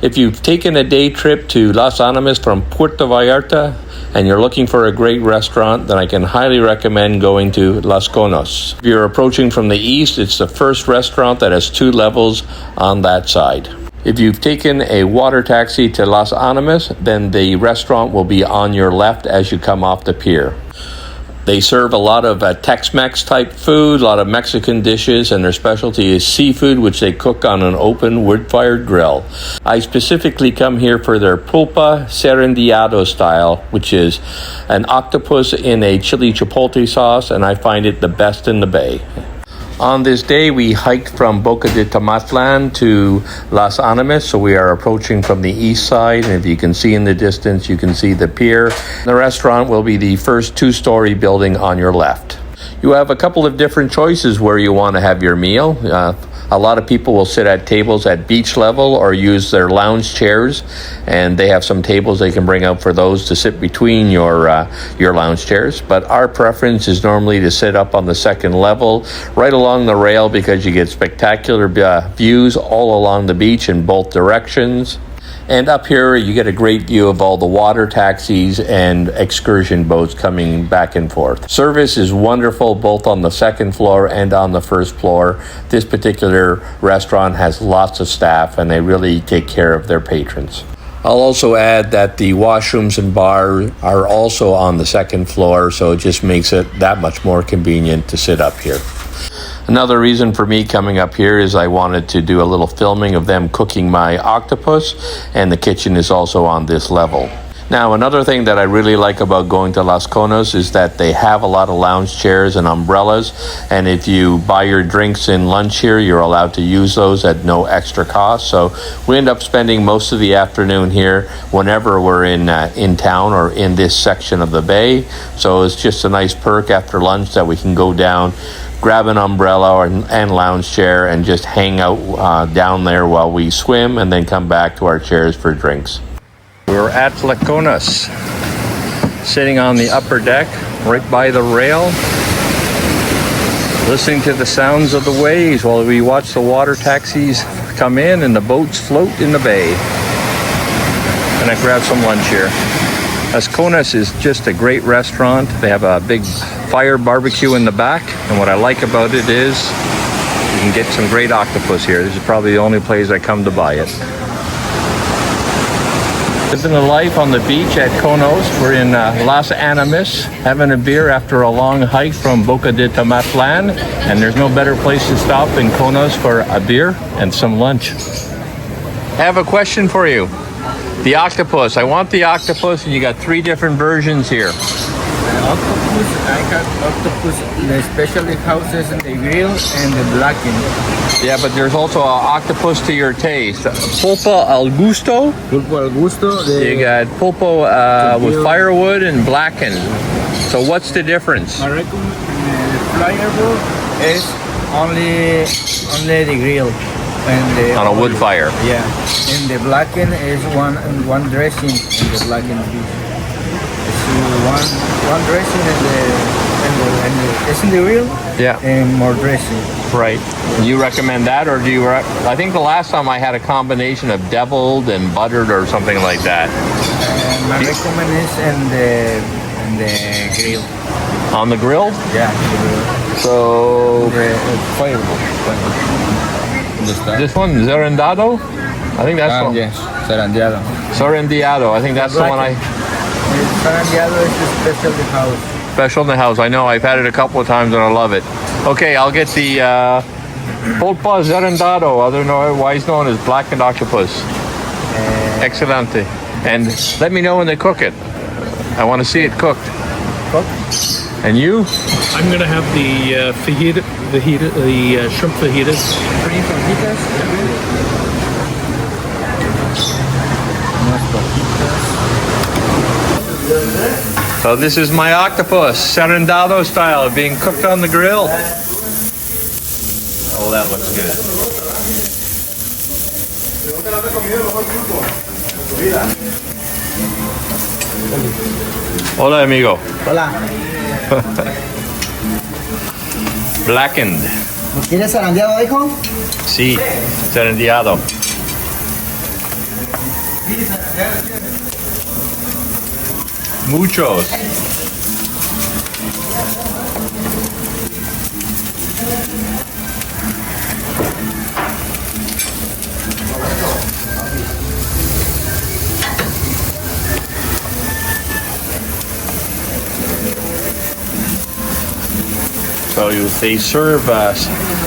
If you've taken a day trip to Las Animas from Puerto Vallarta and you're looking for a great restaurant, then I can highly recommend going to Las Conos. If you're approaching from the east, it's the first restaurant that has 2 levels on that side. If you've taken a water taxi to Las Animas, then the restaurant will be on your left as you come off the pier. They serve a lot of Tex-Mex type food, a lot of Mexican dishes, and their specialty is seafood, which they cook on an open wood-fired grill. I specifically come here for their pulpa serendillado style, which is an octopus in a chili chipotle sauce, and I find it the best in the bay. On this day, we hiked from Boca de Tomatlan to Las Animas, so we are approaching from the east side, and if you can see in the distance, you can see the pier. The restaurant will be the first 2-story building on your left. You have a couple of different choices where you want to have your meal. A lot of people will sit at tables at beach level or use their lounge chairs, and they have some tables they can bring out for those to sit between your lounge chairs. But our preference is normally to sit up on the second level, right along the rail, because you get spectacular views all along the beach in both directions. And up here, you get a great view of all the water taxis and excursion boats coming back and forth. Service is wonderful both on the second floor and on the first floor. This particular restaurant has lots of staff, and they really take care of their patrons. I'll also add that the washrooms and bar are also on the second floor, so it just makes it that much more convenient to sit up here. Another reason for me coming up here is I wanted to do a little filming of them cooking my octopus, and the kitchen is also on this level. Now, another thing that I really like about going to Las Conos is that they have a lot of lounge chairs and umbrellas, and if you buy your drinks in lunch here, you're allowed to use those at no extra cost. So we end up spending most of the afternoon here whenever we're in town or in this section of the bay. So it's just a nice perk after lunch that we can go down, grab an umbrella and lounge chair, and just hang out down there while we swim, and then come back to our chairs for drinks. We're at Las Conos, sitting on the upper deck, right by the rail, listening to the sounds of the waves while we watch the water taxis come in and the boats float in the bay. And I grabbed some lunch here. Las Conos is just a great restaurant. They have a big fire barbecue in the back, and what I like about it is you can get some great octopus here. This is probably the only place I come to buy it. Living the life on the beach at Conos. We're in Las Animas, having a beer after a long hike from Boca de Tomatlan, and there's no better place to stop than Conos for a beer and some lunch. I have a question for you. The octopus. I want the octopus, and you got 3 different versions here. Octopus, I have octopus, the specialty houses in the grill and the blackened. Yeah, but there's also an octopus to your taste. Pulpa al gusto. Pulpo al gusto. You got pulpo with firewood and blackened. So what's the difference? I recommend the flavorful is only the grill. And On a wood fire. Yeah, and the blackened is one dressing in the blackened beef. One dressing and it's in the grill. Yeah. And more dressing. Right. You recommend that, or do you? I think the last time I had a combination of deviled and buttered or something like that. My recommend is in the grill. On the grill? Yeah, the grill. So Flavorful. this one, Zerendado? I think that's one. Yes, Serendillado. Sorrendiado. I think that's the one I. Serendillado is the special in the house. Special in the house. I know. I've had it a couple of times and I love it. Okay, I'll get the Pulpa Zerendado, otherwise known as blackened octopus. Excelente. And let me know when they cook it. I want to see it cooked. And you? I'm gonna have the shrimp fajitas. Shrimp fajitas. So this is my octopus, Serendado style, being cooked on the grill. Oh, that looks good. Hola, amigo. Hola. Blackened. ¿Quieres zarandeado, hijo? Sí, serendillado. Muchos. So they serve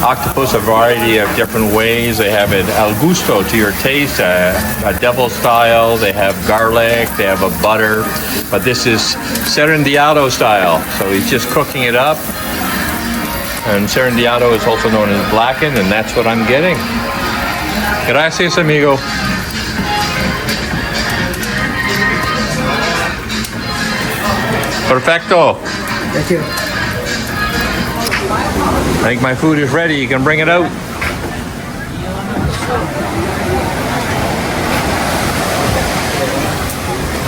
octopus a variety of different ways. They have it al gusto, to your taste, a devil style. They have garlic. They have a butter. But this is serendiado style. So he's just cooking it up. And serendiado is also known as blackened, and that's what I'm getting. Gracias, amigo. Perfecto. Thank you. I think my food is ready. You can bring it out.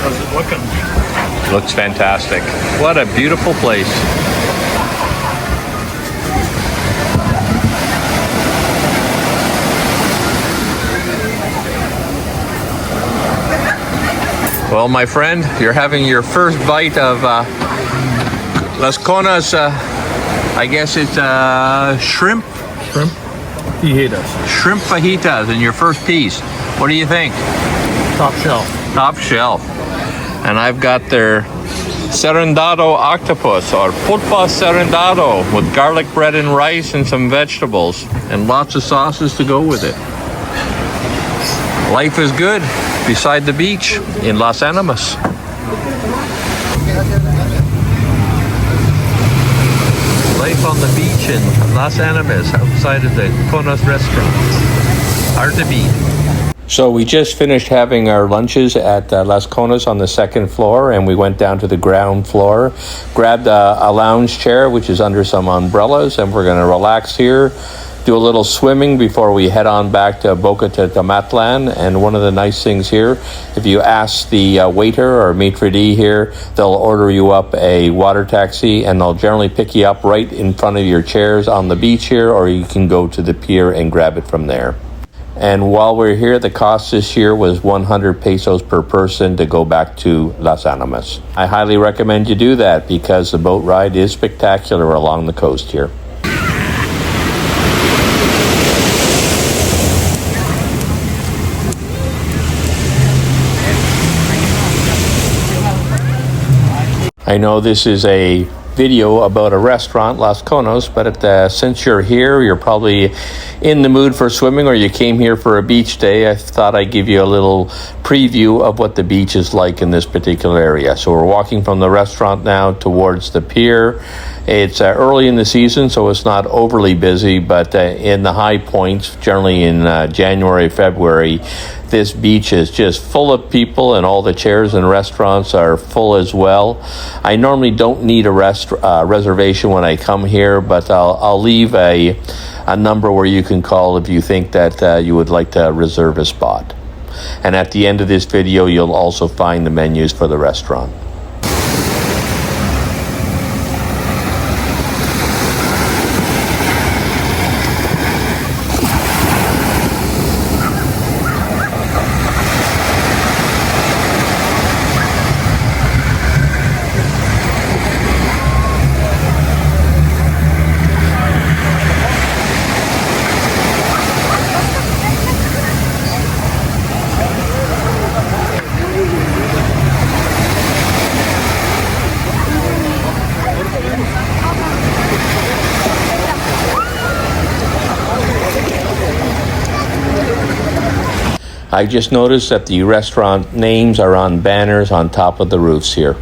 How's it looking? Looks fantastic. What a beautiful place. Well, my friend, you're having your first bite of Las Conos. I guess it's shrimp. Shrimp fajitas. Shrimp fajitas in your first piece. What do you think? Top shelf. Top shelf. And I've got their serendado octopus, or pulpa serendado, with garlic bread and rice and some vegetables and lots of sauces to go with it. Life is good beside the beach in Las Animas. Life on the beach in Las Animas outside of the Conos restaurant. Hard to beat. So we just finished having our lunches at Las Conos on the second floor, and we went down to the ground floor, grabbed a lounge chair, which is under some umbrellas, and we're going to relax here, do a little swimming before we head on back to Boca to Tomatlan. And one of the nice things here, if you ask the waiter or maitre d' here, they'll order you up a water taxi, and they'll generally pick you up right in front of your chairs on the beach here, or you can go to the pier and grab it from there. And while we're here, the cost this year was 100 pesos per person to go back to Las Animas. I highly recommend you do that because the boat ride is spectacular along the coast here. I know this is a video about a restaurant, Las Conos, but since you're here, you're probably in the mood for swimming, or you came here for a beach day. I thought I'd give you a little preview of what the beach is like in this particular area. So we're walking from the restaurant now towards the pier. It's early in the season, so it's not overly busy, but in the high points, generally in January, February, this beach is just full of people, and all the chairs and restaurants are full as well. I normally don't need a reservation when I come here, but I'll leave a number where you can call if you think that you would like to reserve a spot. And at the end of this video, you'll also find the menus for the restaurant. I just noticed that the restaurant names are on banners on top of the roofs here.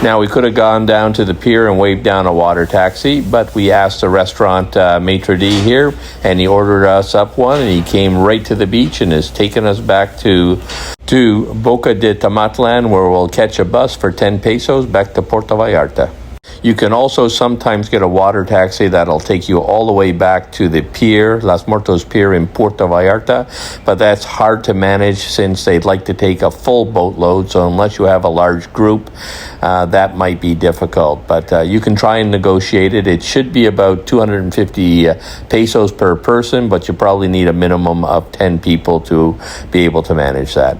Now, we could have gone down to the pier and waved down a water taxi, but we asked the restaurant maitre d' here, and he ordered us up one, and he came right to the beach and has taken us back to Boca de Tomatlan, where we'll catch a bus for 10 pesos back to Puerto Vallarta. You can also sometimes get a water taxi that'll take you all the way back to the pier, Las Muertos Pier in Puerto Vallarta, but that's hard to manage since they'd like to take a full boatload, so unless you have a large group, that might be difficult. But you can try and negotiate it. It should be about 250 pesos per person, but you probably need a minimum of 10 people to be able to manage that.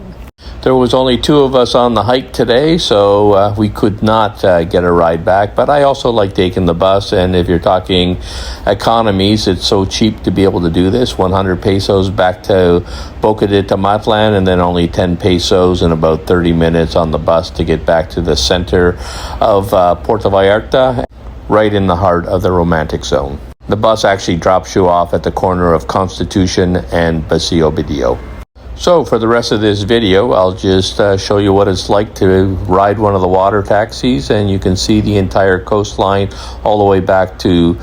There was only 2 of us on the hike today, so we could not get a ride back. But I also like taking the bus, and if you're talking economies, it's so cheap to be able to do this. 100 pesos back to Boca de Tomatlan, and then only 10 pesos in about 30 minutes on the bus to get back to the center of Puerto Vallarta, right in the heart of the romantic zone. The bus actually drops you off at the corner of Constitution and Paseo Badillo. So for the rest of this video, I'll just show you what it's like to ride one of the water taxis, and you can see the entire coastline all the way back to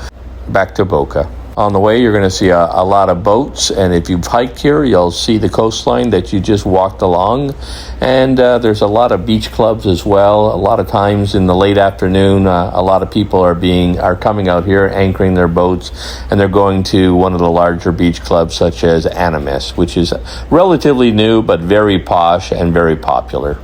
Boca. On the way, you're going to see a lot of boats, and if you've hiked here, you'll see the coastline that you just walked along. And there's a lot of beach clubs as well. A lot of times in the late afternoon, a lot of people are coming out here, anchoring their boats, and they're going to one of the larger beach clubs such as Animas, which is relatively new but very posh and very popular.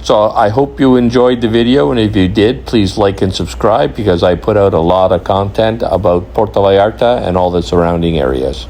So I hope you enjoyed the video, and if you did, please like and subscribe, because I put out a lot of content about Puerto Vallarta and all the surrounding areas.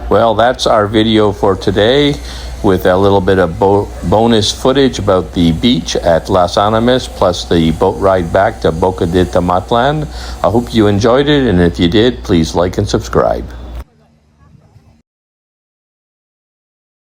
Well, that's our video for today with a little bit of bonus footage about the beach at Las Animas plus the boat ride back to Boca de Tomatlan. I hope you enjoyed it, and if you did, please like and subscribe.